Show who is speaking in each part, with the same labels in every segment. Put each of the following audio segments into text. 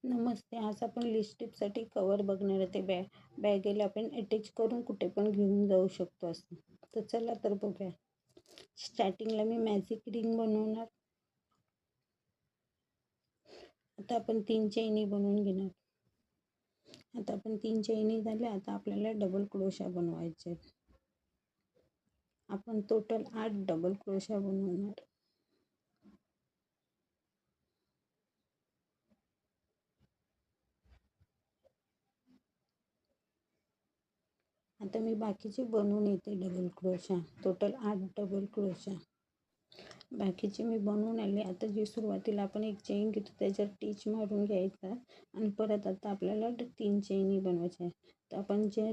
Speaker 1: नमस्ते. आज आपण लिपस्टिकसाठी कवर बघणार आहे. ते बॅगेला आपण अटॅच करून कुठे पण घेऊन जाऊ शकतो असं. तर चला तर बघूया. स्टार्टिंगला मी मॅजिक रिंग बनवणार. आता आपण 3 चैनी बनवून घेणार. आता आपण 3 चैनी झाल्या. आता आपल्याला डबल क्रोशा बनवायचे. आपण टोटल 8 डबल क्रोशा बनवणार. आता मी बाकीचे बनवून येते double crochet. Total 8 double crochet बाकीचे मी बनवून आले. आता जी सुरुवातीला आपण एक चेन घेतो त्याच्यावर टिच मारून घ्यायचा आणि परत आता आपल्याला 3 चैनी बनवायच्या आहे. तर आपण ज्या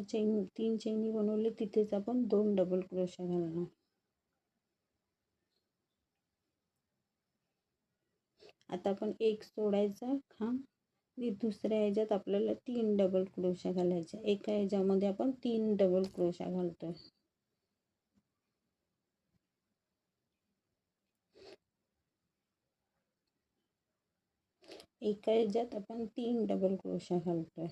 Speaker 1: 3 चैनी बनवले तिथेच आपण 2 डबल क्रोशा घालणार. आता आपण एक सोडायचा खांब आणि दुसऱ्या ह्याच्यात आपल्याला 3 डबल क्रोशा घालायच्या. एका ह्याच्यामध्ये आपण 3 डबल क्रोशा घालतोय. एका ह्याच्यात आपण 3 डबल क्रोशा घालतोय.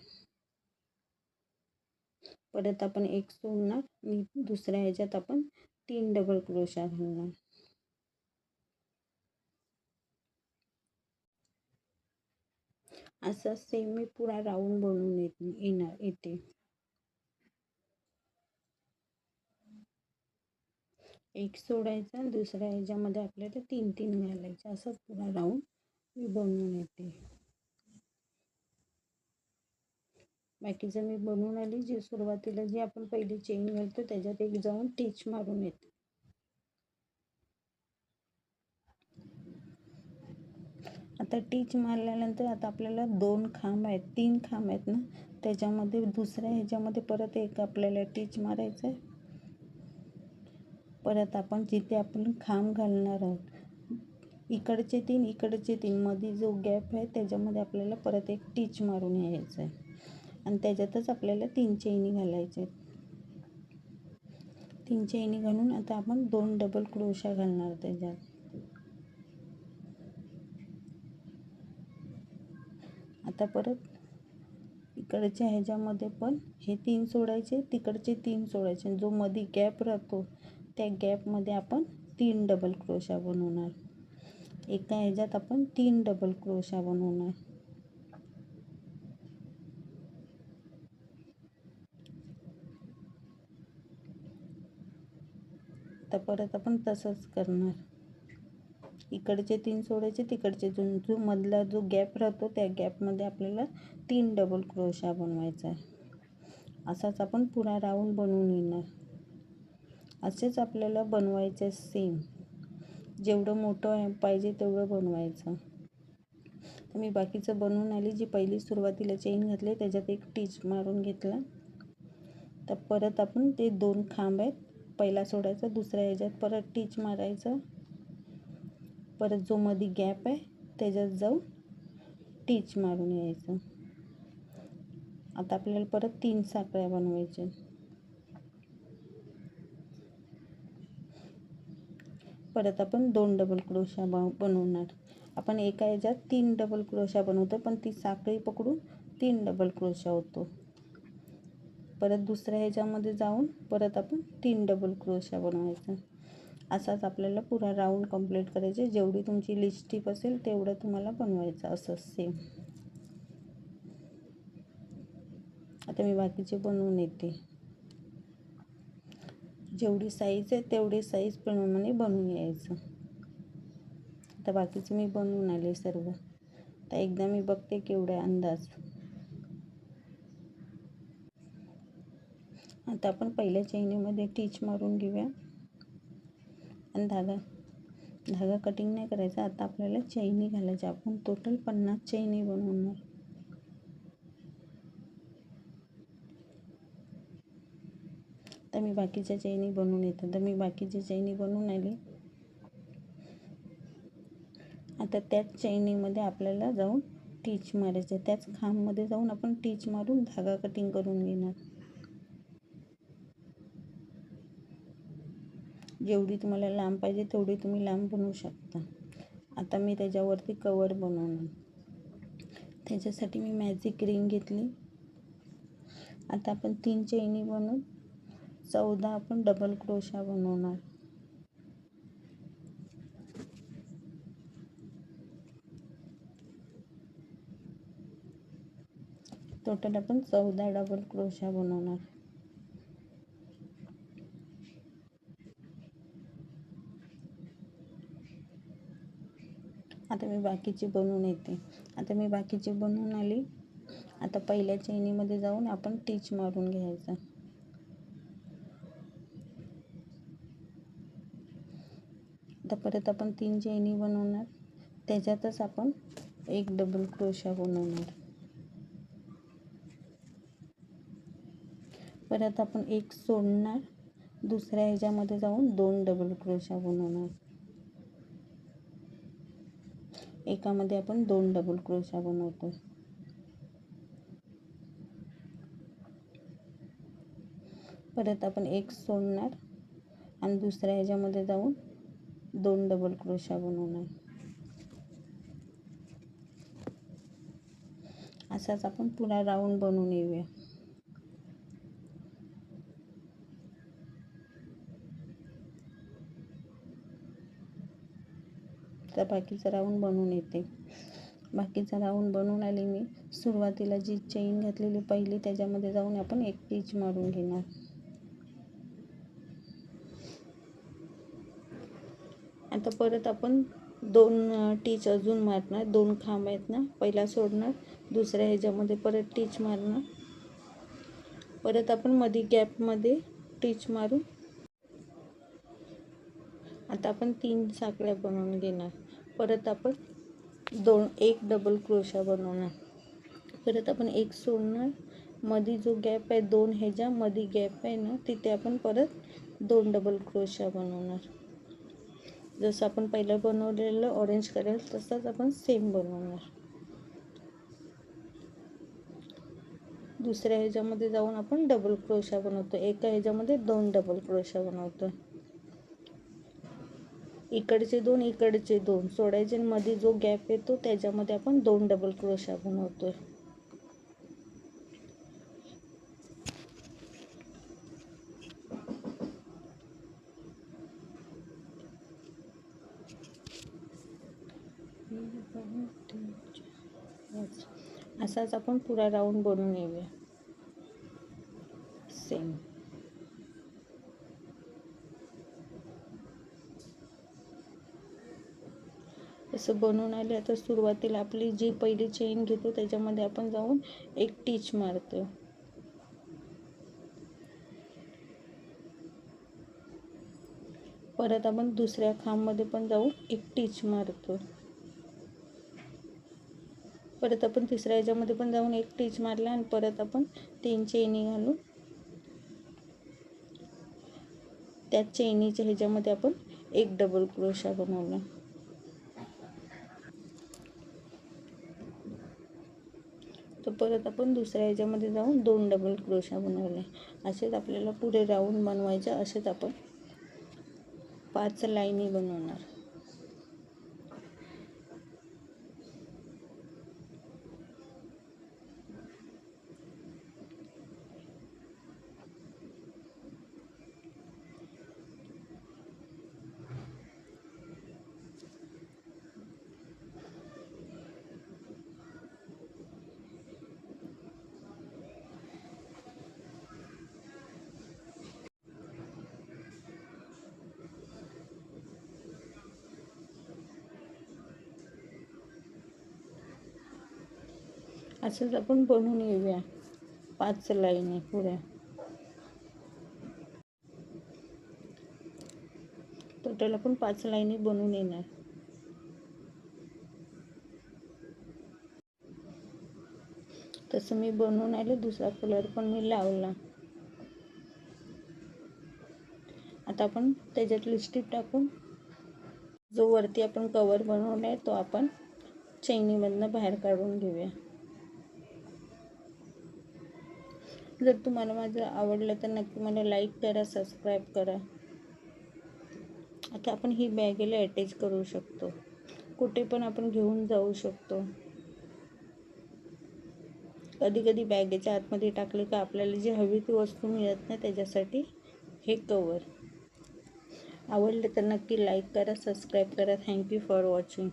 Speaker 1: परत आपण एक सोडणार आणि दुसऱ्या ह्याच्यात आपण 3 डबल क्रोशा घालणार. असं सेम मी पुरा राऊंड बनवून येते. एक सोडायचा, दुसऱ्या ह्याच्यामध्ये आपल्याला 3 घालायचं. असं पुरा राऊंड मी बनवून येते. बाकीचं मी बनवून आली. जी सुरुवातीला जी आपण पहिली चेन घालतो त्याच्यात एक जाऊन टिच मारून येते. आता टिच मारल्यानंतर आता आपल्याला 2 खांब आहेत, 3 खांब आहेत ना, त्याच्यामध्ये दुसऱ्या ह्याच्यामध्ये परत एक आपल्याला टिच मारायचं आहे. परत आपण जिथे आपण खांब घालणार आहोत इकडचे 3 इकडचे 3 मध्ये जो गॅप आहे त्याच्यामध्ये आपल्याला परत एक टिच मारून यायचं आहे आणि त्याच्यातच आपल्याला 3 चैनी घालायचे आहेत. 3 चैनी घालून आता आपण 2 डबल क्रोशा घालणार त्याच्यात. आता परत इकडच्या ह्याच्यामध्ये पण हे 3 सोडायचे, तिकडचे 3 सोडायचे. जो मध्ये गॅप राहतो त्या गॅपमध्ये आपण 3 डबल क्रोशा बनवणार. एका ह्याच्यात आपण 3 डबल क्रोशा बनवणार. आता परत आपण तसंच करणार. इकडचे 3 सोडायचे, तिकडचे जो मधला जो गॅप राहतो त्या गॅपमध्ये आपल्याला 3 डबल क्रोशा बनवायचा आहे. असाच आपण पुरा राऊंड बनवून येणार. असेच आपल्याला बनवायचे सेम. जेवढं मोठं पाहिजे तेवढं बनवायचं. तर मी बाकीचं बनवून आली. जी पहिली सुरुवातीला चेन घातली त्याच्यात एक टिच मारून घेतला. तर परत आपण ते 2 खांब आहेत, पहिला सोडायचा, दुसऱ्या ह्याच्यात परत टिच मारायचं. परत जो मध्ये गॅप आहे त्याच्यात जाऊन टिच मारून यायचं. आता आपल्याला परत 3 साखळ्या बनवायच्या. परत आपण 2 डबल क्रोशा बनवणार. आपण एका ह्याच्यात 3 डबल क्रोशा बनवतो पण ती साखळी पकडून 3 डबल क्रोशा होतो. परत दुसऱ्या ह्याच्यामध्ये जाऊन परत आपण 3 डबल क्रोशा बनवायचा. असाच आपल्याला पुरा राऊंड कंप्लीट करायचे. जेवढी तुमची लिपस्टिक असेल तेवढं तुम्हाला बनवायचं असं सेम. आता मी बाकीचे बनवून येते. जेवढी साईज आहे तेवढी साईज प्रमाणे बनवून यायचं. आता बाकीचे मी बनवून आले सर्व. आता एकदा मी बघते केवढा अंदाज. आता आपण पहिल्या चैनीमध्ये टिच मारून घेऊया आणि धागा कटिंग नाही करायचा. आता आपल्याला चैनी घालायची. आपण टोटल 50 चैनी बनवणार. तर मी बाकीच्या चैनी बनवून येतात. तर मी बाकीची चैनी बनवून आली. आता त्याच चैनीमध्ये आपल्याला जाऊन टिच मारायचं. त्याच खांबमध्ये जाऊन आपण टिच मारून धागा कटिंग करून घेणार. जेवढी तुम्हाला लांब पाहिजे तेवढी तुम्ही लांब बनवू शकता. आता मी त्याच्यावरती कवर बनवणार. त्याच्यासाठी मी मॅजिक रिंग घेतली. आता आपण 3 चैनी बनवून 14 आपण डबल क्रोशा बनवणार. टोटल आपण 14 डबल क्रोशा बनवणार. आता मी बाकीची बनवून येते. आता मी बाकीची बनवून आली. आता पहिल्या चैनीमध्ये जाऊन आपण टिच मारून घ्यायचा. आता परत आपण 3 चैनी बनवणार. त्याच्यातच आपण एक डबल क्रोशा बनवणार. परत आपण एक सोडणार. दुसऱ्या ह्याच्यामध्ये जाऊन 2 डबल क्रोशा बनवणार. एकामध्ये आपण 2 डबल क्रोशा बनवतो. परत आपण एक सोडणार आणि दुसऱ्या ह्याच्यामध्ये जाऊन 2 डबल क्रोशा बनवणार. असाच आपण पुन्हा राऊंड बनवून येऊया. तर बाकीचा राऊंड बनवून येते. बाकीचा राऊंड बनवून आली मी. सुरुवातीला जी चेन घातलेली पहिली त्याच्यामध्ये जाऊन आपण एक टिच मारून घेणार. आता परत आपण 2 टिच अजून मारणार. 2 खांब आहेत ना, पहिला सोडणार, दुसऱ्या ह्याच्यामध्ये परत टिच मारणार. परत आपण मध्ये गॅपमध्ये टिच मारून आता आपण 3 साखळ्या बनवून घेणार. परत आपण 1 डबल क्रोशा बनवणार. परत आपण एक सोडणार. मध्ये जो गॅप आहे 2 ह्याच्यामध्ये गॅप आहे ना, तिथे आपण परत 2 डबल क्रोशा बनवणार. जसं आपण पहिलं बनवलेलं ऑरेंज कलर तसंच आपण सेम बनवणार. दुसऱ्या ह्याच्यामध्ये जाऊन आपण डबल क्रोशा बनवतो. एका ह्याच्यामध्ये 2 डबल क्रोशा बनवतो. इकडचे 2 इकडचे 2 सोडायचे. मध्ये जो गॅप येतो त्याच्यामध्ये आपण 2 डबल क्रोशा बनवतोय. असाच आपण पुरा राऊंड बनवून येऊया सेम. असं बनवून आले. आता सुरुवातीला आपली जी पहिली चेन घेतो त्याच्यामध्ये आपण जाऊन एक टिच मारतो. परत आपण दुसऱ्या खांबमध्ये पण जाऊन एक टिच मारतो. परत आपण तिसऱ्या ह्याच्यामध्ये पण जाऊन एक टिच मारला आणि परत आपण 3 चेनी घालून त्या चेनीच्या ह्याच्यामध्ये आपण एक डबल क्रोशा बनवला. तर परत आपण दुसऱ्या ह्याच्यामध्ये जाऊन 2 डबल क्रोशा बनवले. असेच आपल्याला पुढे राऊंड बनवायचे. असेच आपण 5 लाईनी बनवणार. असंच आपण बनवून येऊया 5 लाईनी पुऱ्या. टोटल आपण 5 लाईनी बनवून येणार. तसं मी बनवून आले. दुसरा कलर पण मी लावला. आता आपण त्याच्यात लिपस्टिक टाकून जो वरती आपण कवर बनवला आहे तो आपण चैनीमधनं बाहेर काढून घेऊया. जर तुम्हाला माझं आवडलं तर नक्की मला लाईक करा, सबस्क्राईब करा. आता आपण ही बॅगेला अटॅच करू शकतो. कुठे पण आपण घेऊन जाऊ शकतो. कधी कधी बॅगेच्या आतमध्ये टाकले का आपल्याला जी हवी ती वस्तू मिळत नाही, त्याच्यासाठी हे कवर. आवडले तर नक्की लाईक करा, सबस्क्राईब करा. Thank you for watching.